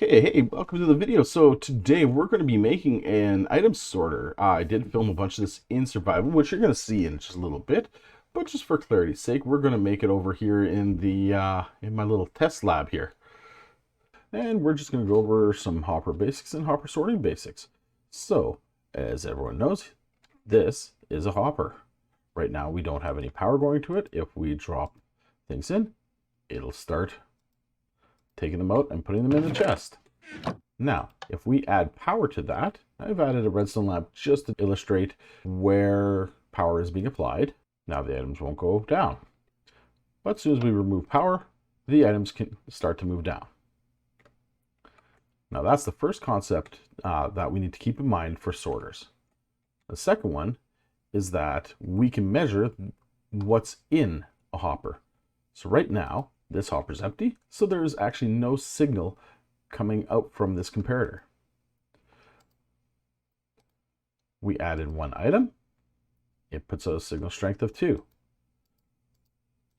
Okay, hey, welcome to the video. So today we're going to be making an item sorter. I did film a bunch of this in survival, which you're going to see in just a little bit, but just for clarity's sake, we're going to make it over here in the in my little test lab here. And we're just going to go over some hopper basics and hopper sorting basics. So, as everyone knows, this is a hopper. Right now we don't have any power going to it. If we drop things in, it'll start taking them out and putting them in the chest. Now, if we add power to that, I've added a redstone lamp just to illustrate where power is being applied. Now the items won't go down. But as soon as we remove power, the items can start to move down. Now that's the first concept that we need to keep in mind for sorters. The second one is that we can measure what's in a hopper. So right now, this hopper is empty, so there is actually no signal coming out from this comparator. We added one item. It puts out a signal strength of 2.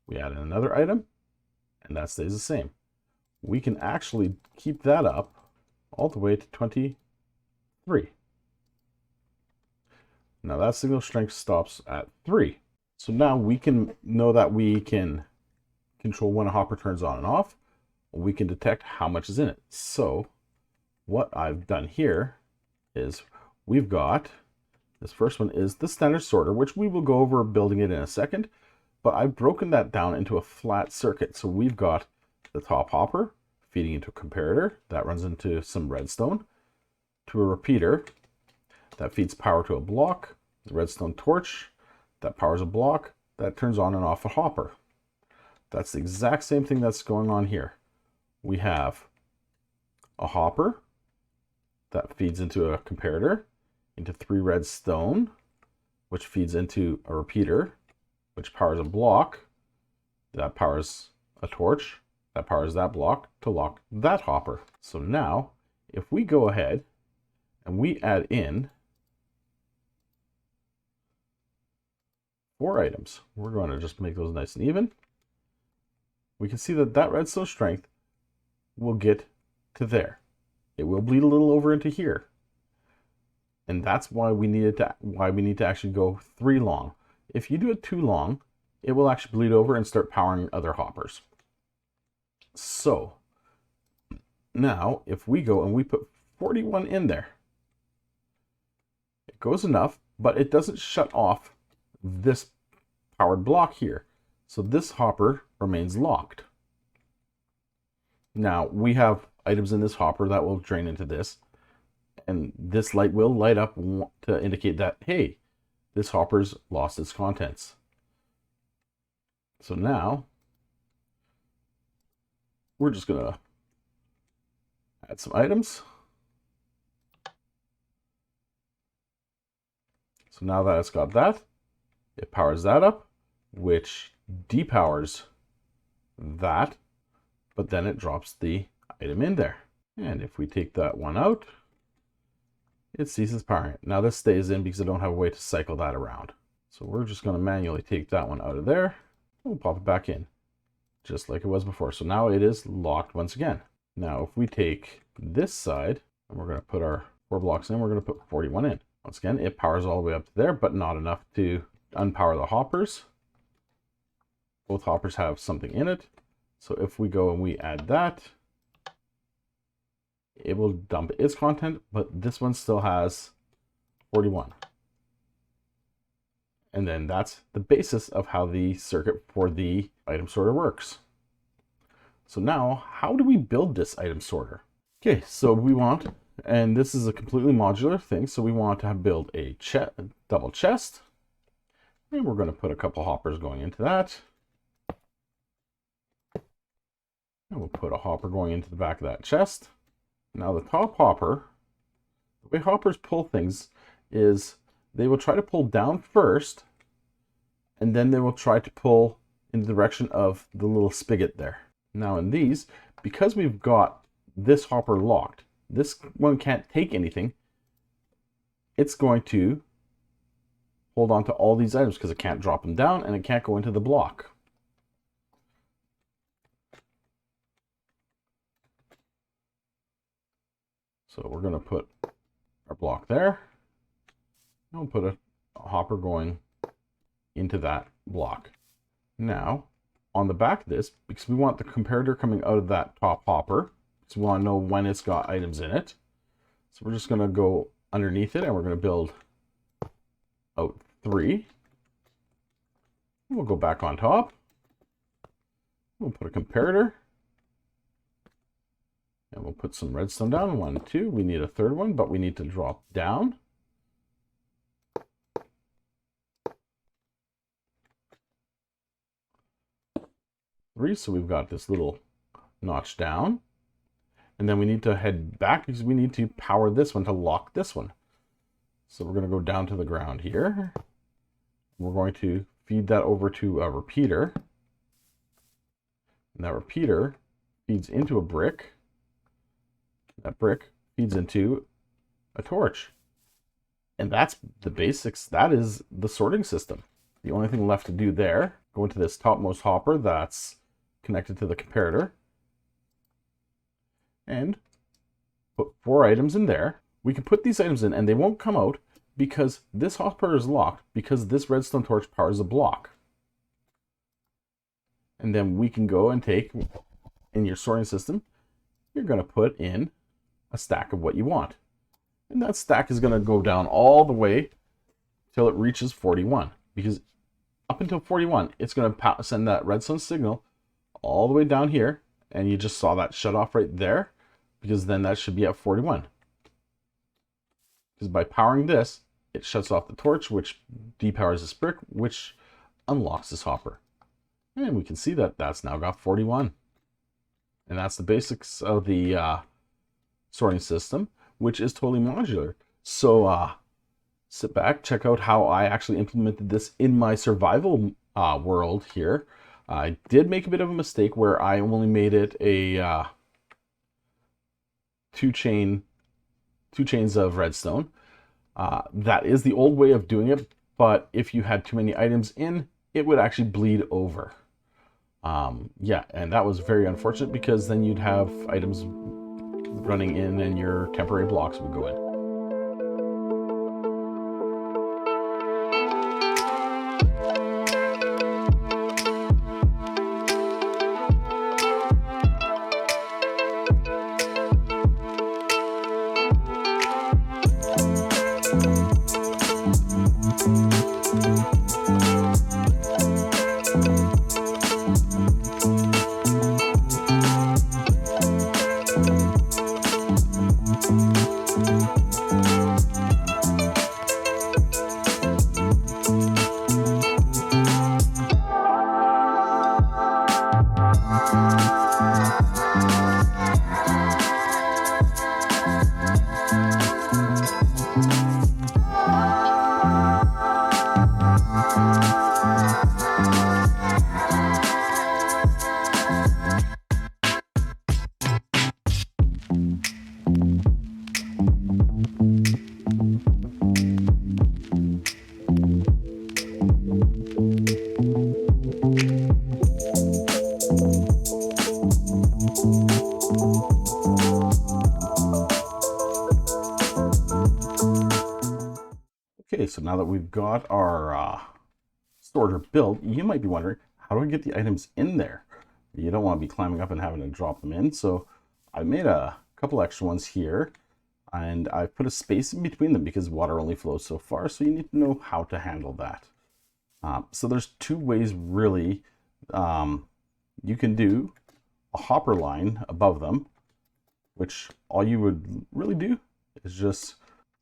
We added another item, and that stays the same. We can actually keep that up all the way to 23. Now that signal strength stops at 3. So now we can know that we can control when a hopper turns on and off. We can detect how much is in it. So what I've done here is we've got, this first one is the standard sorter, which we will go over building it in a second, but I've broken that down into a flat circuit. So we've got the top hopper feeding into a comparator that runs into some redstone, to a repeater that feeds power to a block, the redstone torch that powers a block that turns on and off a hopper. That's the exact same thing that's going on here. We have a hopper that feeds into a comparator, into 3 redstone, which feeds into a repeater, which powers a block, that powers a torch, that powers that block to lock that hopper. So now, if we go ahead and we add in 4 items, we're going to just make those nice and even. We can see that that redstone strength will get to there. It will bleed a little over into here. And that's why we need to actually go 3 long. If you do it too long, it will actually bleed over and start powering other hoppers. So now if we go and we put 41 in there, it goes enough, but it doesn't shut off this powered block here. So this hopper remains locked. Now we have items in this hopper that will drain into this, and this light will light up to indicate that, hey, this hopper's lost its contents. So now we're just gonna add some items. So now that it's got that, it powers that up, which depowers that, but then it drops the item in there. And if we take that one out, it ceases powering it. Now this stays in because I don't have a way to cycle that around. So we're just going to manually take that one out of there. We'll pop it back in, just like it was before. So now it is locked once again. Now if we take this side, and we're going to put our 4 blocks in, we're going to put 41 in. Once again, it powers all the way up to there, but not enough to unpower the hoppers. Both hoppers have something in it. So if we go and we add that, it will dump its content, but this one still has 41. And then that's the basis of how the circuit for the item sorter works. So now, how do we build this item sorter? Okay, so we want, and this is a completely modular thing, so we want to build a double chest. And we're going to put a couple hoppers going into that. And we'll put a hopper going into the back of that chest. Now the top hopper, the way hoppers pull things is they will try to pull down first, and then they will try to pull in the direction of the little spigot there. Now in these, because we've got this hopper locked, this one can't take anything. It's going to hold on to all these items because it can't drop them down and it can't go into the block. So we're going to put our block there. And we'll put a hopper going into that block. Now, on the back of this, because we want the comparator coming out of that top hopper, so we want to know when it's got items in it. So we're just going to go underneath it and we're going to build out 3. We'll go back on top. We'll put a comparator. And we'll put some redstone down. 1, 2. We need a third one, but we need to drop down. Three, so we've got this little notch down. And then we need to head back because we need to power this one to lock this one. So we're going to go down to the ground here. We're going to feed that over to a repeater. And that repeater feeds into a brick. That brick feeds into a torch. And that's the basics. That is the sorting system. The only thing left to do there, go into this topmost hopper that's connected to the comparator. And put 4 items in there. We can put these items in and they won't come out because this hopper is locked because this redstone torch powers a block. And then we can go and take, in your sorting system, you're going to put in a stack of what you want. And that stack is going to go down all the way till it reaches 41. Because up until 41, it's going to send that redstone signal all the way down here. And you just saw that shut off right there. Because then that should be at 41. Because by powering this, it shuts off the torch, which depowers this brick, which unlocks this hopper. And we can see that that's now got 41. And that's the basics of the sorting system, which is totally modular. So sit back, check out how I actually implemented this in my survival world here. I did make a bit of a mistake where I only made it a two chains of redstone. That is the old way of doing it, but if you had too many items in, it would actually bleed over. Yeah, and that was very unfortunate because then you'd have items running in and your temporary blocks would go in. Okay, so now that we've got our sorter built, you might be wondering, how do I get the items in there? You don't want to be climbing up and having to drop them in. So I made a couple extra ones here, and I put a space in between them because water only flows so far. So you need to know how to handle that. So there's 2 ways really. You can do a hopper line above them, which all you would really do is just,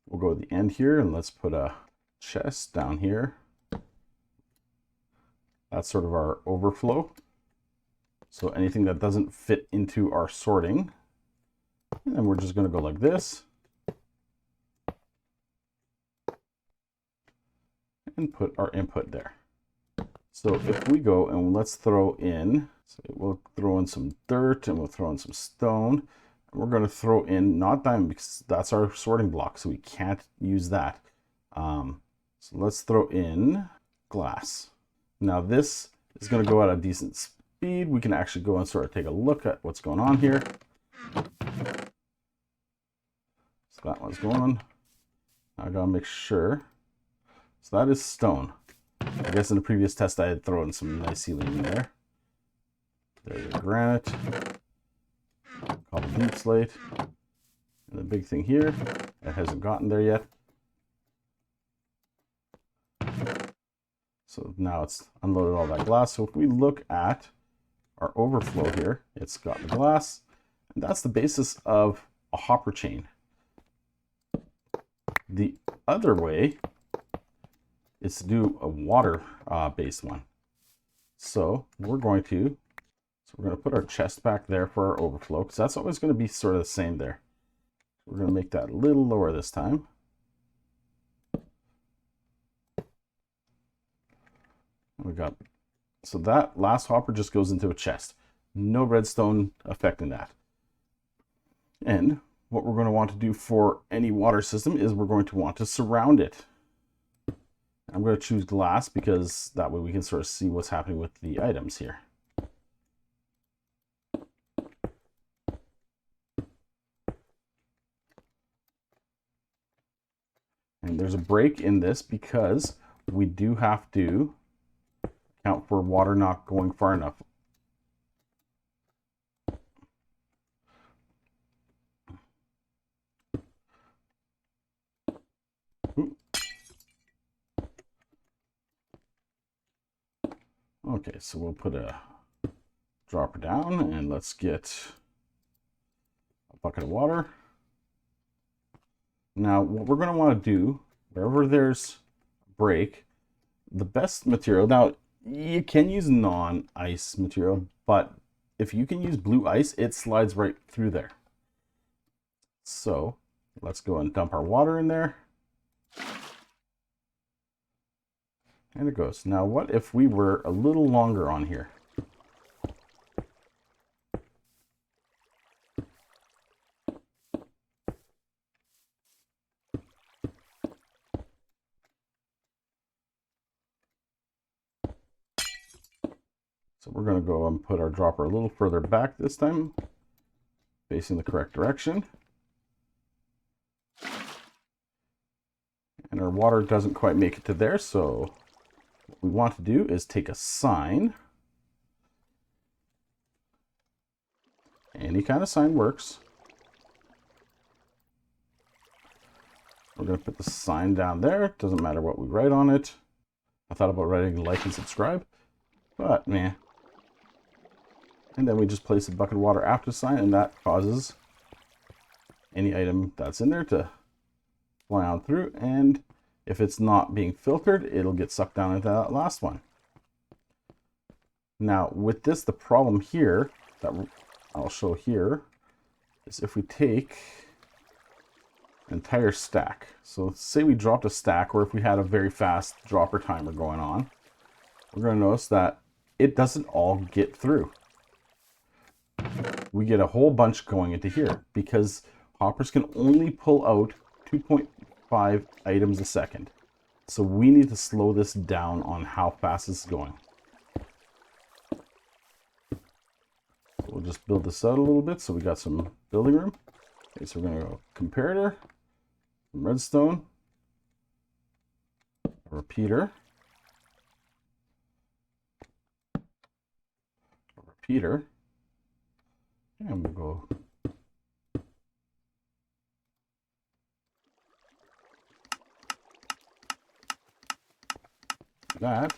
we'll go to the end here and let's put a chest down here. That's sort of our overflow. So anything that doesn't fit into our sorting, and then we're just going to go like this and put our input there. So if we go and let's throw in, so we'll throw in some dirt and we'll throw in some stone. And we're going to throw in not diamond because that's our sorting block, so we can't use that. So let's throw in glass. Now this is going to go at a decent speed. We can actually go and sort of take a look at what's going on here. So that one's going. I gotta make sure. So that is stone. I guess in the previous test I had thrown some nice ceiling in there. There's your granite. Called deep slate. And the big thing here, it hasn't gotten there yet. So now it's unloaded all that glass. So if we look at our overflow here, it's got the glass, and that's the basis of a hopper chain. The other way is to do a water based one. So we're going to put our chest back there for our overflow, because that's always going to be sort of the same there. We're going to make that a little lower this time. We got, so that last hopper just goes into a chest. No redstone affecting that. And what we're going to want to do for any water system is we're going to want to surround it. I'm going to choose glass because that way we can sort of see what's happening with the items here. And there's a break in this because we do have to account for water not going far enough. Okay, so we'll put a dropper down and let's get a bucket of water. Now, what we're going to want to do, wherever there's a break, the best material, now you can use non-ice material, but if you can use blue ice, it slides right through there. So let's go and dump our water in there. And it goes. Now, what if we were a little longer on here? So we're going to go and put our dropper a little further back this time, facing the correct direction. And our water doesn't quite make it to there, so what we want to do is take a sign. Any kind of sign works. We're going to put the sign down there. It doesn't matter what we write on it. I thought about writing like and subscribe, but man. And then we just place a bucket of water after the sign, and that causes any item that's in there to fly on through. And if it's not being filtered, it'll get sucked down into that last one. Now, with this, the problem here that I'll show here is if we take an entire stack. So say we dropped a stack, or if we had a very fast dropper timer going on, we're going to notice that it doesn't all get through. We get a whole bunch going into here because hoppers can only pull out 2.5 items a second. So we need to slow this down on how fast this is going. We'll just build this out a little bit so we got some building room. Okay, so we're going to go comparator, redstone, a repeater, and we'll go that.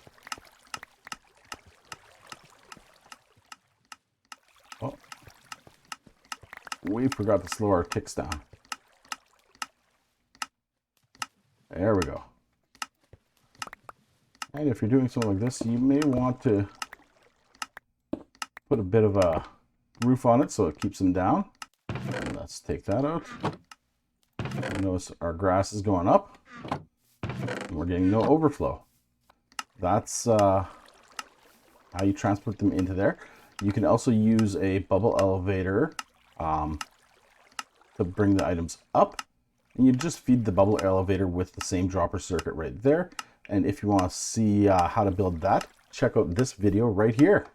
Oh, we forgot to slow our ticks down. There we go. And if you're doing something like this, you may want to put a bit of a roof on it so it keeps them down. And let's take that out. Notice our grass is going up and we're getting no overflow. That's how you transport them into there. You can also use a bubble elevator to bring the items up, and you just feed the bubble elevator with the same dropper circuit right there. And if you want to see how to build that, check out this video right here.